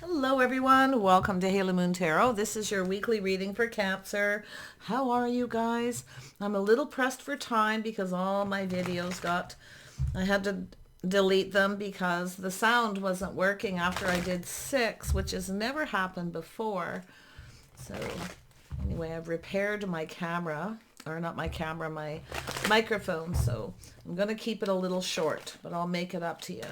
Hello everyone, welcome to Halo Moon Tarot. This is your weekly reading for Cancer. How are you guys? I'm a little pressed for time because all my videos I had to delete them because the sound wasn't working after I did 6, which has never happened before. So anyway, I've repaired my camera, or not my camera, my microphone. So I'm going to keep it a little short, but I'll make it up to you.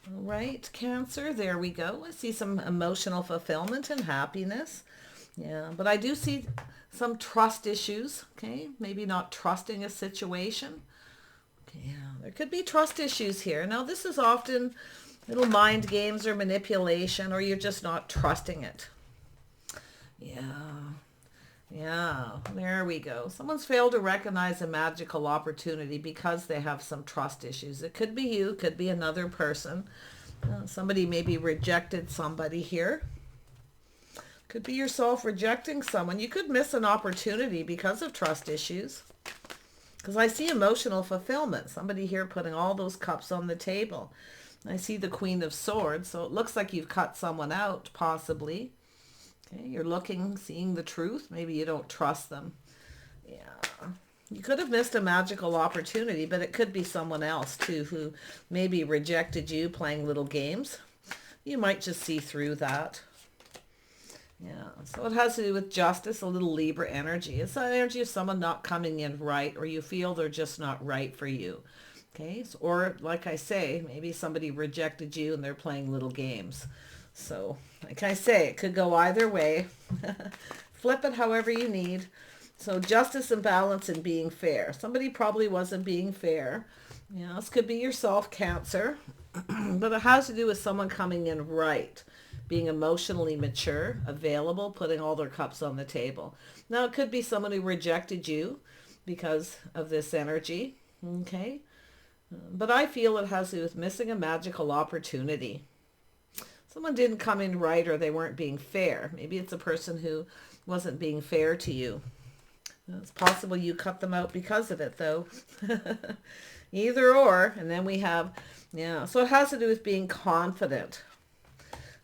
All right, Cancer, there we go. I see some emotional fulfillment and happiness. Yeah, but I do see some trust issues, okay? Maybe not trusting a situation. Okay, yeah, there could be trust issues here. Now, this is often little mind games or manipulation, or you're just not trusting it. Yeah, there we go. Someone's failed to recognize a magical opportunity because they have some trust issues. It could be you, could be another person. Somebody maybe rejected somebody here. Could be yourself rejecting someone. You could miss an opportunity because of trust issues. Because I see emotional fulfillment. Somebody here putting all those cups on the table. I see the Queen of Swords, so it looks like you've cut someone out, possibly. Okay, you're looking, seeing the truth. Maybe you don't trust them. Yeah. You could have missed a magical opportunity, but it could be someone else too who maybe rejected you playing little games. You might just see through that. Yeah, so it has to do with justice, a little Libra energy. It's the energy of someone not coming in right, or you feel they're just not right for you. Okay, so, or like I say, maybe somebody rejected you and they're playing little games. So, like I say, it could go either way. Flip it however you need. So, justice and balance and being fair. Somebody probably wasn't being fair. Yeah, this could be yourself, Cancer. But it has to do with someone coming in right. Being emotionally mature, available, putting all their cups on the table. Now, it could be someone who rejected you because of this energy. Okay? But I feel it has to do with missing a magical opportunity. Someone didn't come in right, or they weren't being fair. Maybe it's a person who wasn't being fair to you. It's possible you cut them out because of it, though. Either or. And then we have, yeah, so it has to do with being confident.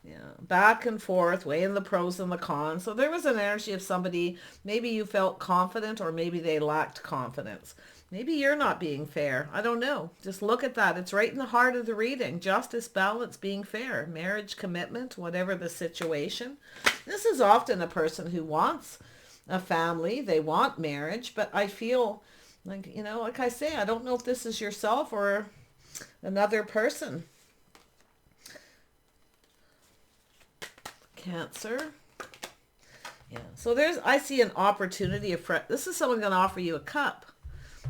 Yeah, back and forth, weighing the pros and the cons. So there was an energy of somebody, maybe you felt confident, or maybe they lacked confidence. Maybe you're not being fair. I don't know. Just look at that. It's right in the heart of the reading. Justice, balance, being fair. Marriage, commitment, whatever the situation. This is often a person who wants a family. They want marriage. But I feel like, like I say, I don't know if this is yourself or another person. Cancer. Yeah. So I see an opportunity. This is someone going to offer you a cup.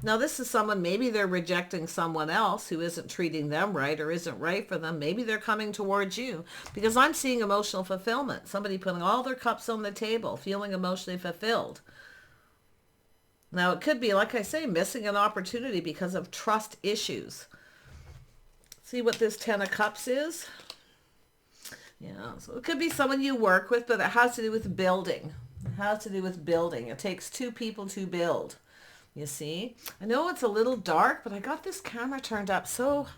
Now, this is someone, maybe they're rejecting someone else who isn't treating them right or isn't right for them. Maybe they're coming towards you, because I'm seeing emotional fulfillment. Somebody putting all their cups on the table, feeling emotionally fulfilled. Now, it could be, like I say, missing an opportunity because of trust issues. See what this Ten of Cups is? Yeah, so it could be someone you work with, but it has to do with building. It has to do with building. It takes two people to build. You see, I know it's a little dark, but I got this camera turned up so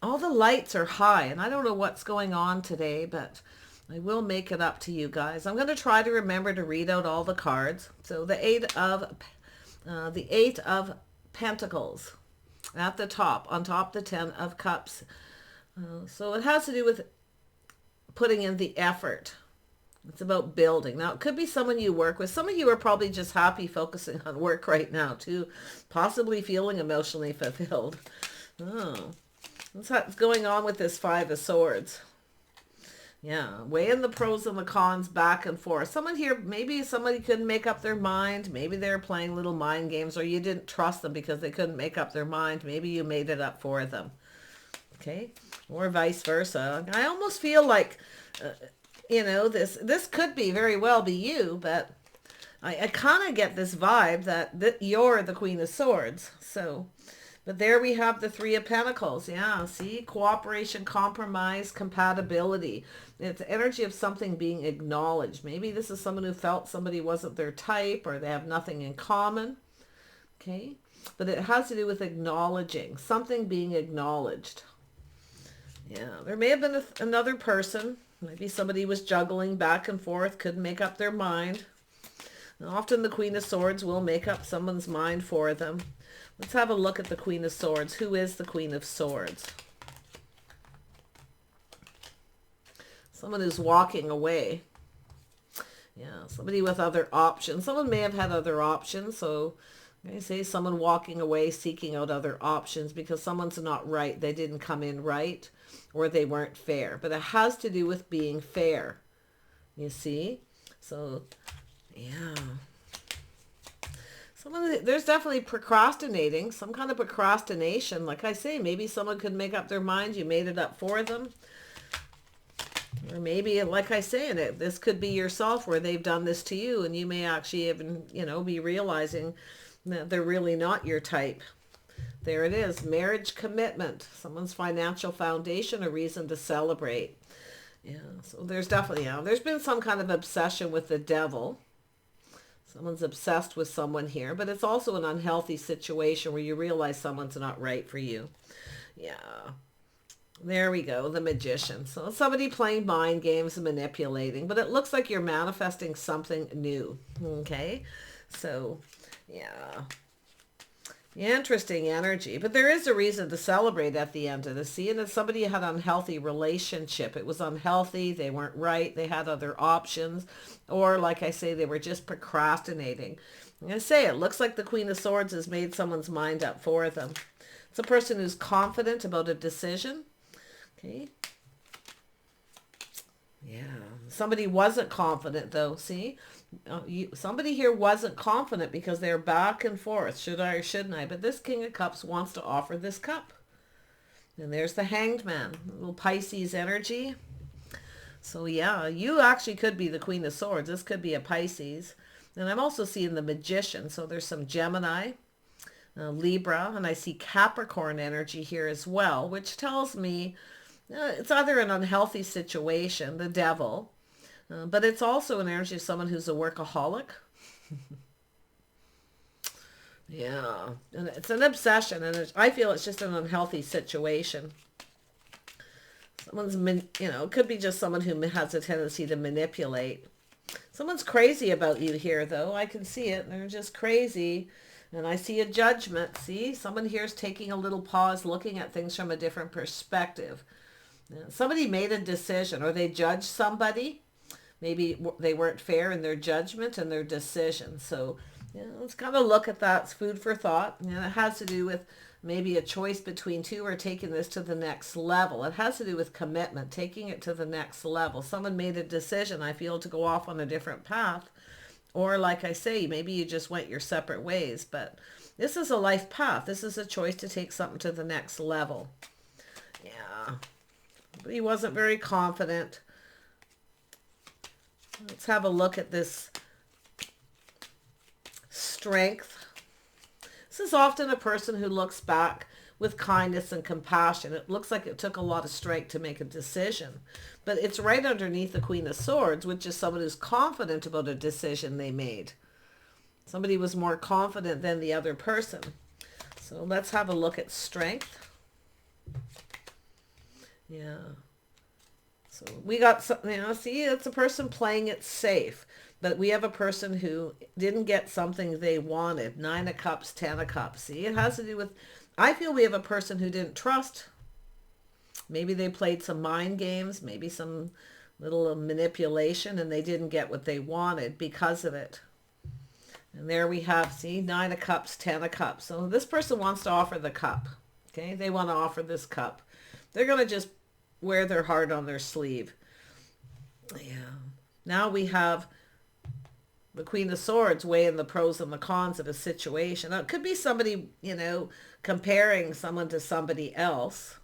all the lights are high, and I don't know what's going on today, but I will make it up to you guys. I'm going to try to remember to read out all the cards. So the Eight of Pentacles at the top, on top the Ten of Cups. So it has to do with putting in the effort. It's about building. Now, it could be someone you work with. Some of you are probably just happy focusing on work right now, too. Possibly feeling emotionally fulfilled. Oh, that's what's going on with this Five of Swords. Yeah, weighing the pros and the cons back and forth. Someone here, maybe somebody couldn't make up their mind. Maybe they're playing little mind games, or you didn't trust them because they couldn't make up their mind. Maybe you made it up for them. Okay, or vice versa. I almost feel like... this could be very well be you, but I kind of get this vibe that you're the Queen of Swords. So, but there we have the Three of Pentacles. Yeah, see, cooperation, compromise, compatibility. It's the energy of something being acknowledged. Maybe this is someone who felt somebody wasn't their type, or they have nothing in common. Okay, but it has to do with acknowledging, something being acknowledged. Yeah, there may have been another person. Maybe somebody was juggling back and forth, couldn't make up their mind. And often the Queen of Swords will make up someone's mind for them. Let's have a look at the Queen of Swords. Who is the Queen of Swords? Someone who's walking away. Yeah, somebody with other options. Someone may have had other options. So I say someone walking away, seeking out other options because someone's not right. They didn't come in right, or they weren't fair. But it has to do with being fair. You see? So, yeah. There's definitely procrastinating, some kind of procrastination. Like I say, maybe someone could make up their mind. You made it up for them. Or maybe, like I say, this could be yourself where they've done this to you, and you may actually even, be realizing that they're really not your type. There it is. Marriage commitment. Someone's financial foundation, a reason to celebrate. Yeah, so there's definitely, there's been some kind of obsession with the devil. Someone's obsessed with someone here, but it's also an unhealthy situation where you realize someone's not right for you. Yeah. There we go, the Magician. So somebody playing mind games and manipulating, but it looks like you're manifesting something new. Okay, so yeah. Interesting energy, but there is a reason to celebrate at the end of the scene. And somebody had an unhealthy relationship. It was unhealthy. They weren't right. They had other options, or like I say, they were just procrastinating. Like I say, it looks like the Queen of Swords has made someone's mind up for them. It's a person who's confident about a decision. Okay. Yeah. Somebody wasn't confident though. See, somebody here wasn't confident because they're back and forth. Should I or shouldn't I? But this King of Cups wants to offer this cup. And there's the Hanged Man, a little Pisces energy. So yeah, you actually could be the Queen of Swords. This could be a Pisces. And I'm also seeing the Magician. So there's some Gemini, Libra, and I see Capricorn energy here as well, which tells me it's either an unhealthy situation, the devil, but it's also an energy of someone who's a workaholic. Yeah, and it's an obsession, and I feel it's just an unhealthy situation. Someone's, it could be just someone who has a tendency to manipulate. Someone's crazy about you here, though. I can see it. They're just crazy. And I see a judgment. See, someone here is taking a little pause, looking at things from a different perspective. Somebody made a decision, or they judged somebody. Maybe they weren't fair in their judgment and their decision. So let's kind of look at that. It's food for thought. And it has to do with maybe a choice between two, or taking this to the next level. It has to do with commitment, taking it to the next level. Someone made a decision, I feel, to go off on a different path. Or like I say, maybe you just went your separate ways. But this is a life path. This is a choice to take something to the next level. Yeah. But he wasn't very confident. Let's have a look at this Strength. This is often a person who looks back with kindness and compassion. It looks like it took a lot of strength to make a decision. But it's right underneath the Queen of Swords, which is someone who's confident about a decision they made. Somebody was more confident than the other person. So let's have a look at Strength. Yeah. So we got some, see, it's a person playing it safe. But we have a person who didn't get something they wanted. 9 of Cups, 10 of Cups. See, it has to do with, I feel we have a person who didn't trust. Maybe they played some mind games, maybe some little manipulation, and they didn't get what they wanted because of it. And there we have, see, 9 of Cups, 10 of Cups. So this person wants to offer the cup. Okay, they want to offer this cup. They're going to just wear their heart on their sleeve. Yeah. Now we have the Queen of Swords weighing the pros and the cons of a situation. Now, it could be somebody, comparing someone to somebody else.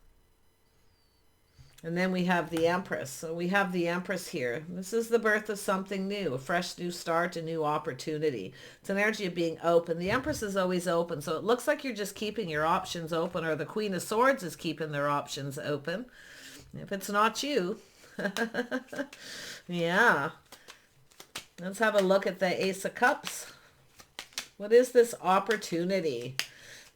And then we have the Empress. So we have the Empress here. This is the birth of something new, a fresh new start, a new opportunity. It's an energy of being open. The Empress is always open. So it looks like you're just keeping your options open, or the Queen of Swords is keeping their options open. If it's not you. Yeah. Let's have a look at the Ace of Cups. What is this opportunity?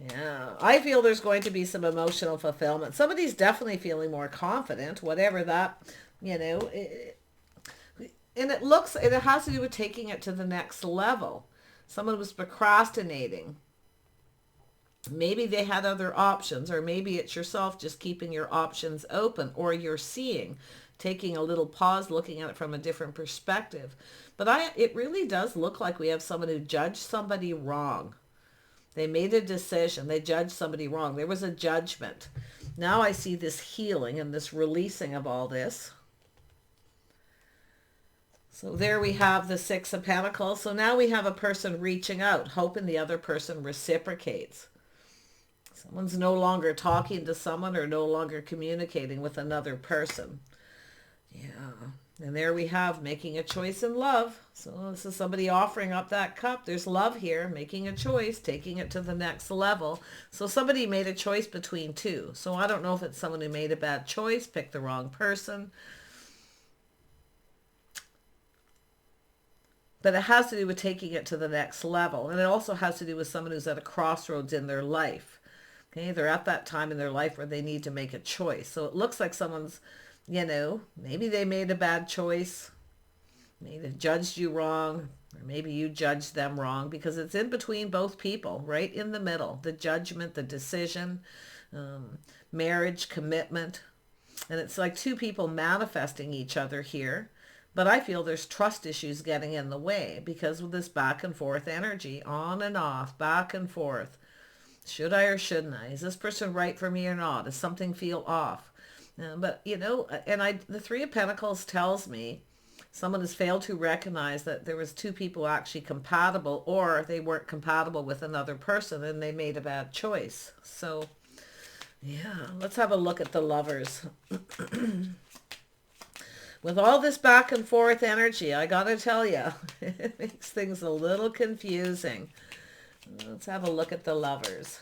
Yeah, I feel there's going to be some emotional fulfillment. Somebody's definitely feeling more confident, whatever that, you know, and it has to do with taking it to the next level. Someone was procrastinating. Maybe they had other options, or maybe it's yourself just keeping your options open, or you're seeing, taking a little pause, looking at it from a different perspective. But it really does look like we have someone who judged somebody wrong. They made a decision. They judged somebody wrong. There was a judgment. Now I see this healing and this releasing of all this. So there we have the Six of Pentacles. So now we have a person reaching out, hoping the other person reciprocates. Someone's no longer talking to someone or no longer communicating with another person. Yeah. And there we have making a choice in love. So this is somebody offering up that cup. There's love here, making a choice, taking it to the next level. So somebody made a choice between two. So I don't know if it's someone who made a bad choice, picked the wrong person. But it has to do with taking it to the next level. And it also has to do with someone who's at a crossroads in their life. Okay, they're at that time in their life where they need to make a choice. So it looks like someone's, you know, maybe they made a bad choice. Maybe they judged you wrong, or maybe you judged them wrong, because it's in between both people, right in the middle. The judgment, the decision, marriage, commitment. And it's like two people manifesting each other here. But I feel there's trust issues getting in the way because of this back and forth energy, on and off, back and forth. Should I or shouldn't I? Is this person right for me or not? Does something feel off? But, you know, the Three of Pentacles tells me someone has failed to recognize that there was two people actually compatible, or they weren't compatible with another person and they made a bad choice. So, yeah, let's have a look at the Lovers. With all this back and forth energy, I got to tell you, it makes things a little confusing. Let's have a look at the Lovers.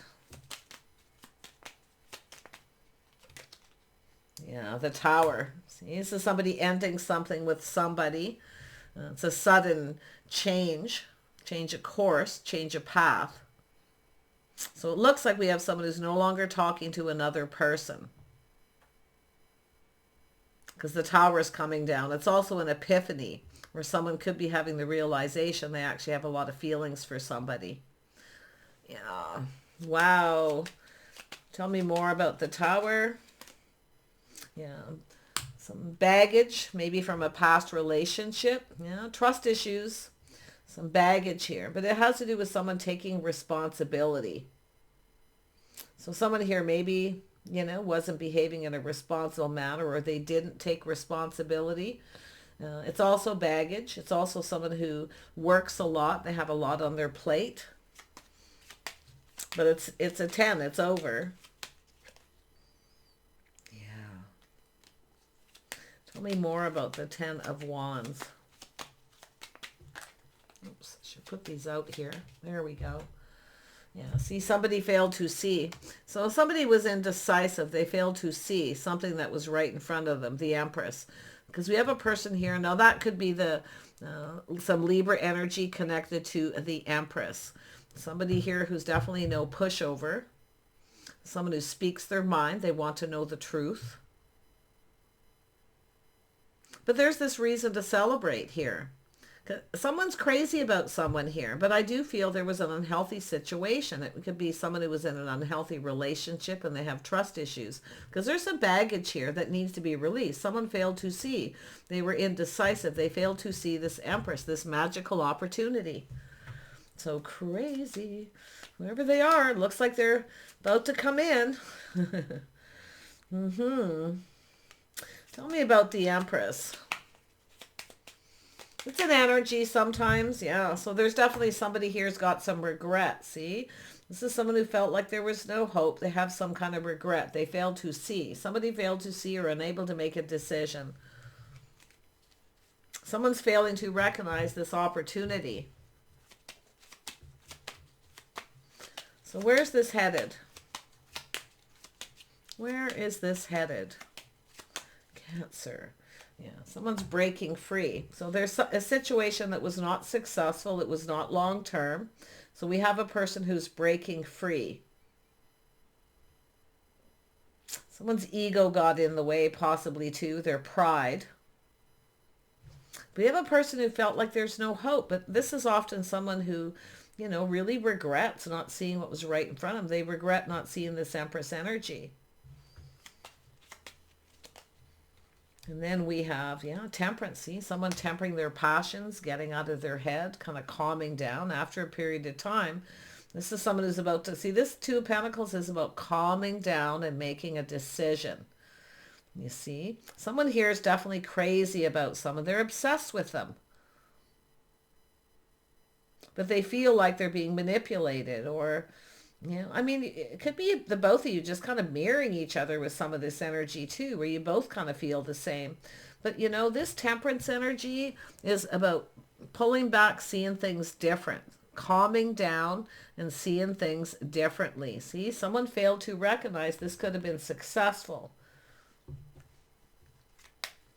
Yeah, the Tower. See, this is somebody ending something with somebody. It's a sudden change of course, change of path. So it looks like we have someone who's no longer talking to another person, because the Tower is coming down. It's also an epiphany, where someone could be having the realization they actually have a lot of feelings for somebody. Yeah. Wow. Tell me more about the Tower. Yeah. Some baggage, maybe from a past relationship. Yeah. Trust issues. Some baggage here. But it has to do with someone taking responsibility. So someone here maybe, you know, wasn't behaving in a responsible manner, or they didn't take responsibility. It's also baggage. It's also someone who works a lot. They have a lot on their plate. But it's a 10. It's over. Yeah. Tell me more about the 10 of Wands. Oops, I should put these out here. There we go. Yeah, see, somebody failed to see. So somebody was indecisive. They failed to see something that was right in front of them, the Empress. Because we have a person here. Now that could be some Libra energy connected to the Empress. Somebody here who's definitely no pushover. Someone who speaks their mind. They want to know the truth. But there's this reason to celebrate here. Someone's crazy about someone here, but I do feel there was an unhealthy situation. It could be someone who was in an unhealthy relationship and they have trust issues, because there's some baggage here that needs to be released. Someone failed to see. They were indecisive. They failed to see this Empress, this magical opportunity. So crazy. Whoever they are, it looks like they're about to come in. Tell me about the Empress. It's an energy sometimes, yeah. So there's definitely somebody here's got some regret, see? This is someone who felt like there was no hope. They have some kind of regret. They failed to see. Somebody failed to see or unable to make a decision. Someone's failing to recognize this opportunity. So where's this headed? Where is this headed? Cancer. Yeah, someone's breaking free. So there's a situation that was not successful. It was not long term. So we have a person who's breaking free. Someone's ego got in the way, possibly too, their pride. We have a person who felt like there's no hope, but this is often someone who, you know, really regrets not seeing what was right in front of them. They regret not seeing this Empress energy. And then we have, yeah, temperance. See, someone tempering their passions, getting out of their head, kind of calming down after a period of time. This is someone who's about to, see, this Two of Pentacles is about calming down and making a decision. You see, someone here is definitely crazy about someone. They're obsessed with them. But they feel like they're being manipulated, or, you know, I mean, it could be the both of you just kind of mirroring each other with some of this energy too, where you both kind of feel the same. But, you know, this temperance energy is about pulling back, seeing things different, calming down and seeing things differently. See, someone failed to recognize this could have been successful.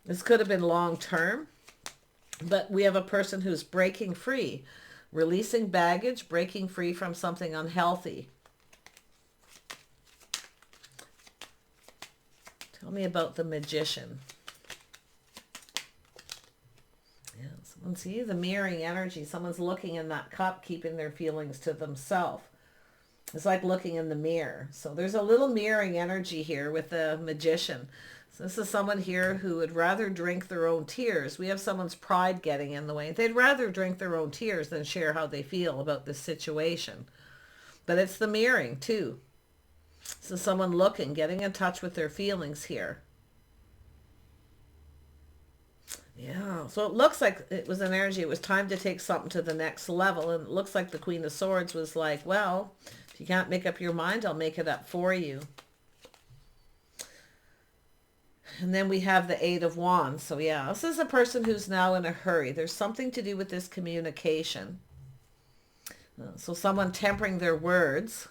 This could have been long term, but we have a person who's breaking free, releasing baggage, breaking free from something unhealthy. Tell me about the Magician. Yeah, someone, see the mirroring energy. Someone's looking in that cup, keeping their feelings to themselves. It's like looking in the mirror. So there's a little mirroring energy here with the Magician. So this is someone here who would rather drink their own tears. We have someone's pride getting in the way. They'd rather drink their own tears than share how they feel about this situation. But it's the mirroring too. So someone looking, getting in touch with their feelings here. Yeah, so it looks like it was an energy. It was time to take something to the next level. And it looks like the Queen of Swords was like, well, if you can't make up your mind, I'll make it up for you. And then we have the Eight of Wands. So yeah, this is a person who's now in a hurry. There's something to do with this communication. So someone tempering their words.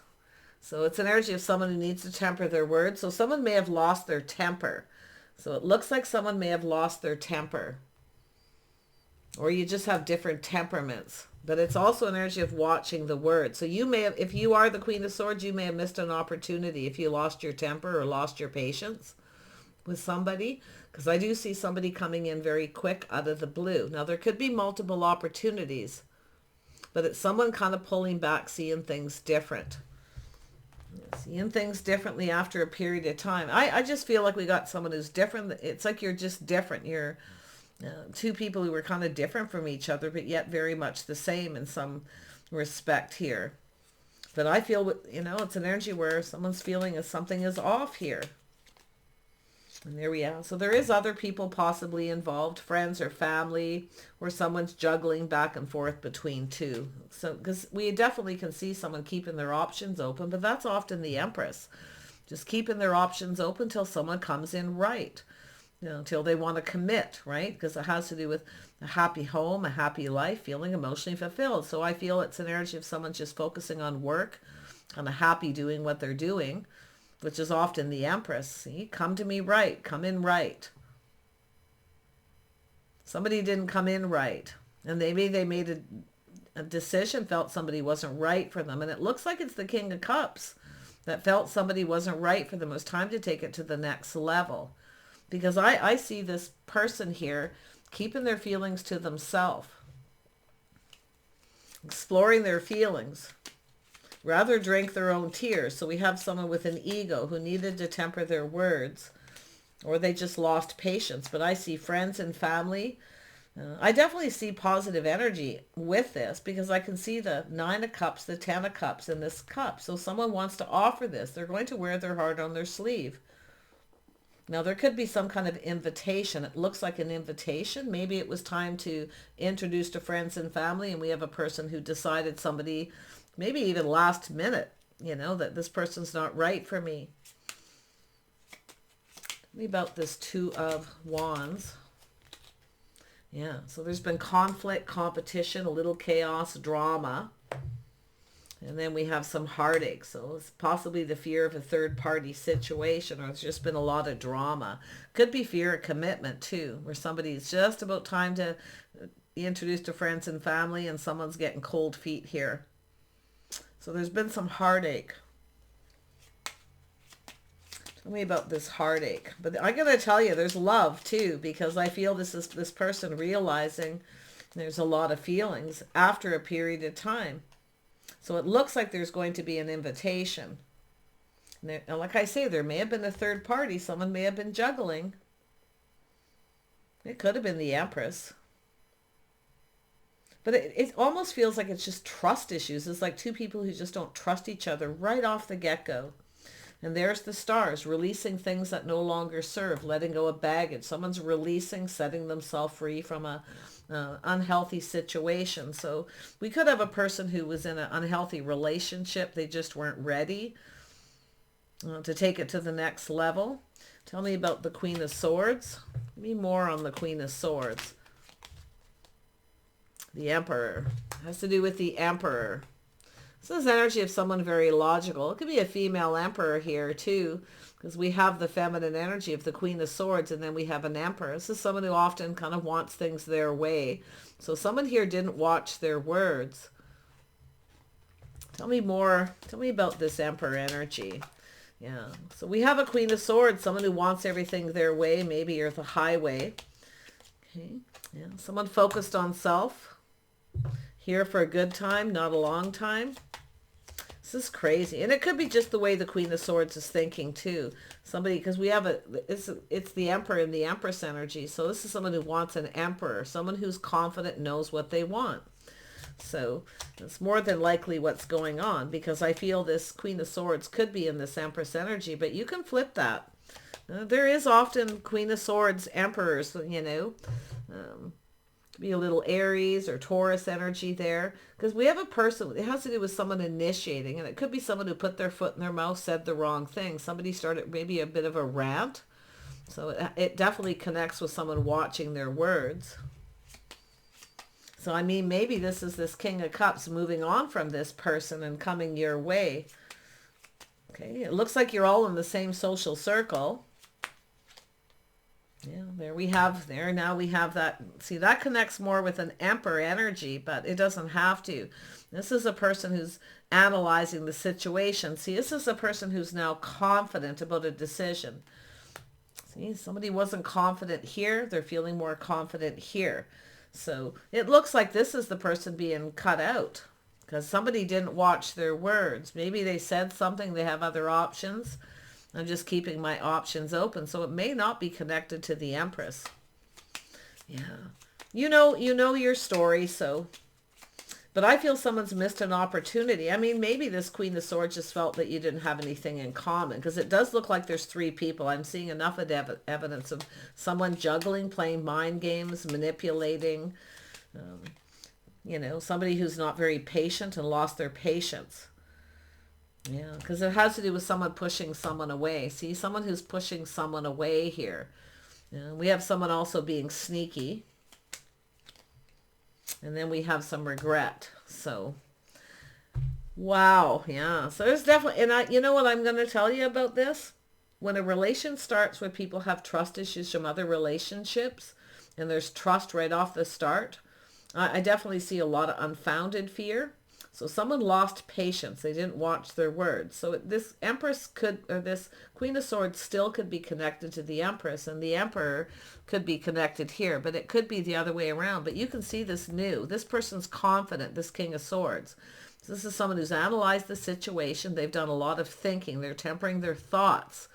So it's an energy of someone who needs to temper their words. So someone may have lost their temper. So it looks like someone may have lost their temper. Or you just have different temperaments. But it's also an energy of watching the words. So you may have, if you are the Queen of Swords, you may have missed an opportunity if you lost your temper or lost your patience with somebody, because I do see somebody coming in very quick out of the blue. Now there could be multiple opportunities, but it's someone kind of pulling back, seeing things different. Seeing things differently after a period of time. I just feel like we got someone who's different. It's like you're just different. You're two people who were kind of different from each other, but yet very much the same in some respect here. But I feel, you know, it's an energy where someone's feeling as something is off here. And there we are. So there is other people possibly involved, friends or family, or someone's juggling back and forth between two. So, because we definitely can see someone keeping their options open, but that's often the Empress. Just keeping their options open till someone comes in right. You know, until they want to commit, right? Because it has to do with a happy home, a happy life, feeling emotionally fulfilled. So I feel it's an energy of someone just focusing on work, kind of happy doing what they're doing, which is often the Empress. See, come to me right, come in right. Somebody didn't come in right. And maybe they made a decision, felt somebody wasn't right for them. And it looks like it's the King of Cups that felt somebody wasn't right for them. It was time to take it to the next level. Because I see this person here keeping their feelings to themselves. Exploring their feelings. Rather drink their own tears. So we have someone with an ego who needed to temper their words, or they just lost patience. But I see friends and family. I definitely see positive energy with this, because I can see the Nine of Cups, the Ten of Cups in this cup. So someone wants to offer this. They're going to wear their heart on their sleeve. Now there could be some kind of invitation. It looks like an invitation. Maybe it was time to introduce to friends and family, and we have a person who decided, somebody maybe even last minute, you know, that this person's not right for me. Tell me about this Two of Wands. Yeah, so there's been conflict, competition, a little chaos, drama. And then we have some heartache. So it's possibly the fear of a third party situation, or it's just been a lot of drama. Could be fear of commitment too, where somebody's just about time to be introduced to friends and family, and someone's getting cold feet here. So there's been some heartache. Tell me about this heartache. But I gotta tell you, there's love too, because I feel this is this person realizing there's a lot of feelings after a period of time. So it looks like there's going to be an invitation. And like I say, there may have been a third party. Someone may have been juggling. It could have been the Empress. But it almost feels like it's just trust issues. It's like two people who just don't trust each other right off the get-go. And there's the stars, releasing things that no longer serve, letting go of baggage. Someone's releasing, setting themselves free from a unhealthy situation. So we could have a person who was in an unhealthy relationship. They just weren't ready to take it to the next level. Tell me about the Queen of Swords. Give me more on the Queen of Swords. The Emperor. It has to do with the Emperor. This is energy of someone very logical. It could be a female emperor here too, because we have the feminine energy of the Queen of Swords, and then we have an Emperor. This is someone who often kind of wants things their way. So someone here didn't watch their words. Tell me more. Tell me about this Emperor energy. Yeah. So we have a Queen of Swords, someone who wants everything their way, maybe you're the highway. Okay. Yeah. Someone focused on self. Here for a good time, not a long time. This is crazy. And it could be just the way the Queen of Swords is thinking too. Somebody, because we have it's the Emperor and the Empress energy. So this is someone who wants an Emperor, someone who's confident, knows what they want. So it's more than likely what's going on, because I feel this Queen of Swords could be in this Empress energy, but you can flip that. There is often Queen of Swords emperors, you know. Be a little Aries or Taurus energy there, because we have a person, it has to do with someone initiating, and it could be someone who put their foot in their mouth, said the wrong thing. Somebody started maybe a bit of a rant. So it definitely connects with someone watching their words. So I mean, maybe this is this King of Cups moving on from this person and coming your way. Okay, it looks like you're all in the same social circle. Yeah, there we have, now we have that. See, that connects more with an Emperor energy, but it doesn't have to. This is a person who's analyzing the situation. See, this is a person who's now confident about a decision. See, somebody wasn't confident here. They're feeling more confident here. So it looks like this is the person being cut out because somebody didn't watch their words. Maybe they said something, they have other options. I'm just keeping my options open. So it may not be connected to the Empress. Yeah. You know your story, so. But I feel someone's missed an opportunity. I mean, maybe this Queen of Swords just felt that you didn't have anything in common, because it does look like there's three people. I'm seeing enough of evidence of someone juggling, playing mind games, manipulating. Somebody who's not very patient and lost their patience. Yeah, because it has to do with someone pushing someone away. See, someone who's pushing someone away here. Yeah, we have someone also being sneaky. And then we have some regret. So, wow. Yeah. So there's definitely, and you know what I'm going to tell you about this? When a relation starts where people have trust issues from other relationships, and there's trust right off the start, I definitely see a lot of unfounded fear. So someone lost patience. They didn't watch their words. So this Empress this Queen of Swords still could be connected to the Empress, and the Emperor could be connected here, but it could be the other way around. But you can see this person's confident, this King of Swords. So this is someone who's analyzed the situation. They've done a lot of thinking. They're tempering their thoughts.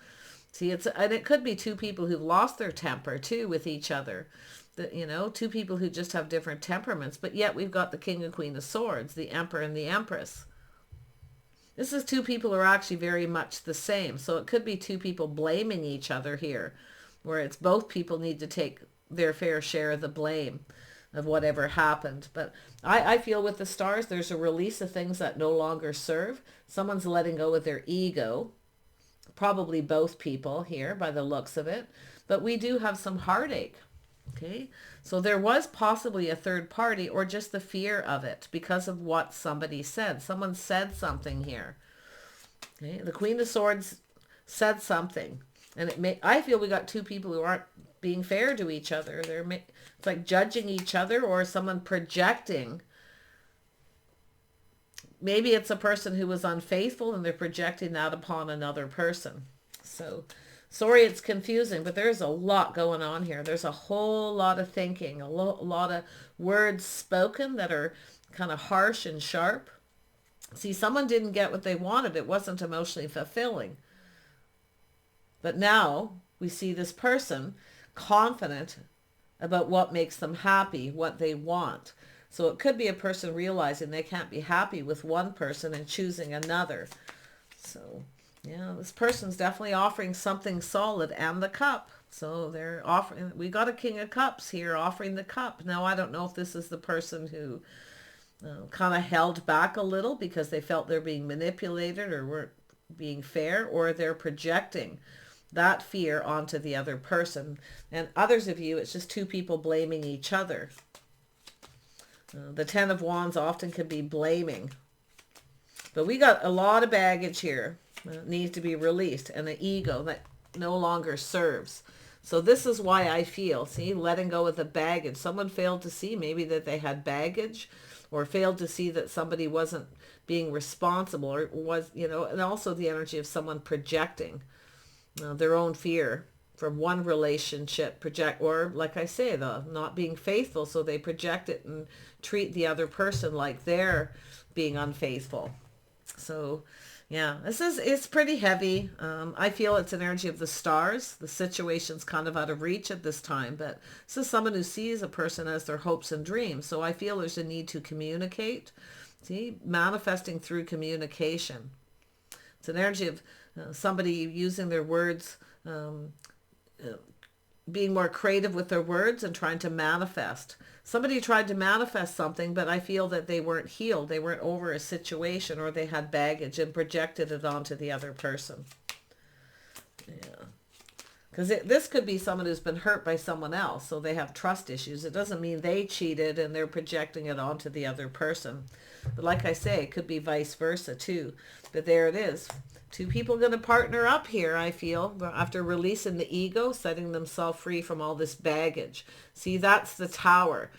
See, and it could be two people who've lost their temper too with each other. Two people who just have different temperaments, but yet we've got the King and Queen of Swords, the Emperor and the Empress. This is two people who are actually very much the same. So it could be two people blaming each other here, where it's both people need to take their fair share of the blame of whatever happened. But I feel with the stars, there's a release of things that no longer serve. Someone's letting go of their ego. Probably both people here by the looks of it. But we do have some heartache. Okay, so there was possibly a third party, or just the fear of it because of what somebody said. Someone said something here. Okay, the Queen of Swords said something, and I feel we got two people who aren't being fair to each other. It's like judging each other, or someone projecting. Maybe it's a person who was unfaithful and they're projecting that upon another person. So sorry it's confusing, but there's a lot going on here. There's a whole lot of thinking, a lot of words spoken that are kind of harsh and sharp. See, someone didn't get what they wanted. It wasn't emotionally fulfilling. But now we see this person confident about what makes them happy, what they want. So it could be a person realizing they can't be happy with one person and choosing another. So, yeah, this person's definitely offering something solid, and the cup. So they're offering, we got a King of Cups here offering the cup. Now, I don't know if this is the person who kind of held back a little because they felt they're being manipulated or weren't being fair, or they're projecting that fear onto the other person. And others of you, it's just two people blaming each other. The Ten of Wands often can be blaming. But we got a lot of baggage here that needs to be released, and an ego that no longer serves. So this is why I feel, see, letting go of the baggage. Someone failed to see maybe that they had baggage, or failed to see that somebody wasn't being responsible, or was, you know, and also the energy of someone projecting their own fear from one relationship, or like I say, the not being faithful, so they project it and treat the other person like they're being unfaithful. So yeah, it's pretty heavy. I feel it's an energy of the stars. The situation's kind of out of reach at this time, but this is someone who sees a person as their hopes and dreams. So I feel there's a need to communicate. See, manifesting through communication. It's an energy of somebody using their words, being more creative with their words and trying to manifest. Somebody tried to manifest something, but I feel that they weren't healed. They weren't over a situation, or they had baggage and projected it onto the other person. Yeah. Because this could be someone who's been hurt by someone else, so they have trust issues. It doesn't mean they cheated and they're projecting it onto the other person. But like I say, it could be vice versa too. But there it is. Two people going to partner up here, I feel, after releasing the ego, setting themselves free from all this baggage. See, that's the Tower.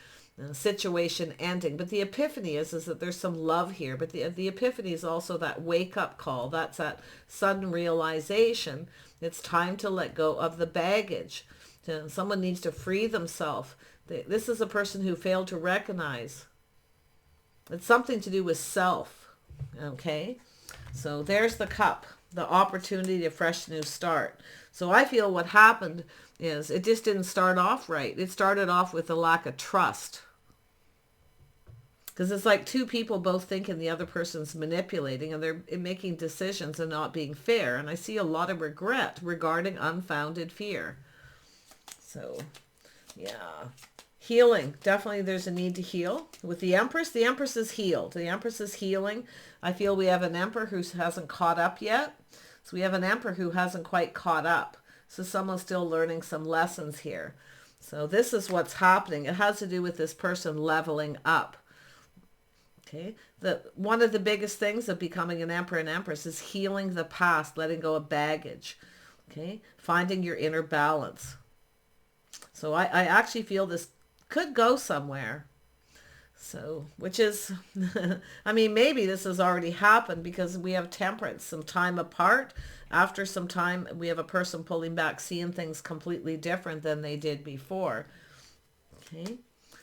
Situation ending. But the epiphany is that there's some love here. But the epiphany is also that wake-up call. That's that sudden realization. It's time to let go of the baggage. Someone needs to free themselves. This is a person who failed to recognize. It's something to do with self. Okay? So there's the cup, the opportunity to fresh new start. So I feel what happened is it just didn't start off right. It started off with a lack of trust. Because it's like two people both thinking the other person's manipulating, and they're making decisions and not being fair. And I see a lot of regret regarding unfounded fear. So, yeah. Healing. Definitely there's a need to heal. With the Empress is healed. The Empress is healing. I feel we have an Emperor who hasn't caught up yet. So we have an Emperor who hasn't quite caught up. So someone's still learning some lessons here. So this is what's happening. It has to do with this person leveling up. Okay. One of the biggest things of becoming an Emperor and Empress is healing the past, letting go of baggage. Okay. Finding your inner balance. So I actually feel this could go somewhere. So, which is, I mean, maybe this has already happened because we have Temperance, some time apart. After some time, we have a person pulling back, seeing things completely different than they did before. Okay.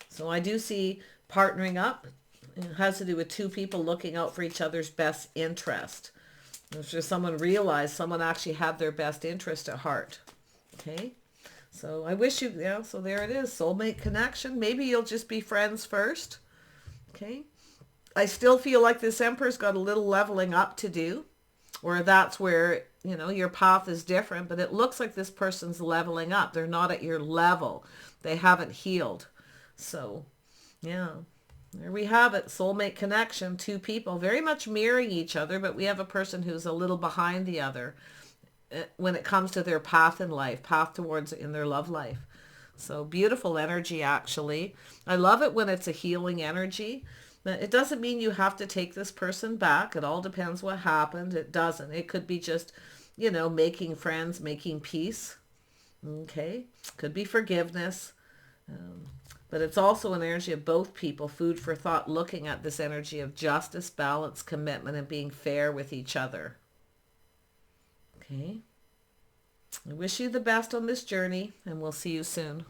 So I do see partnering up. It has to do with two people looking out for each other's best interest. If there's someone realized someone actually had their best interest at heart. Okay. So I wish you, yeah, so there it is. Soulmate connection. Maybe you'll just be friends first. Okay. I still feel like this Emperor's got a little leveling up to do, or that's where, you know, your path is different, but it looks like this person's leveling up. They're not at your level. They haven't healed. So, yeah, there we have it. Soulmate connection. Two people very much mirroring each other, but we have a person who's a little behind the other when it comes to their path in life, path towards in their love life. So beautiful energy, actually. I love it when it's a healing energy. It doesn't mean you have to take this person back. It all depends what happened. It doesn't. It could be just, you know, making friends, making peace. Okay. Could be forgiveness. But it's also an energy of both people, food for thought, looking at this energy of justice, balance, commitment, and being fair with each other. Okay. I wish you the best on this journey, and we'll see you soon.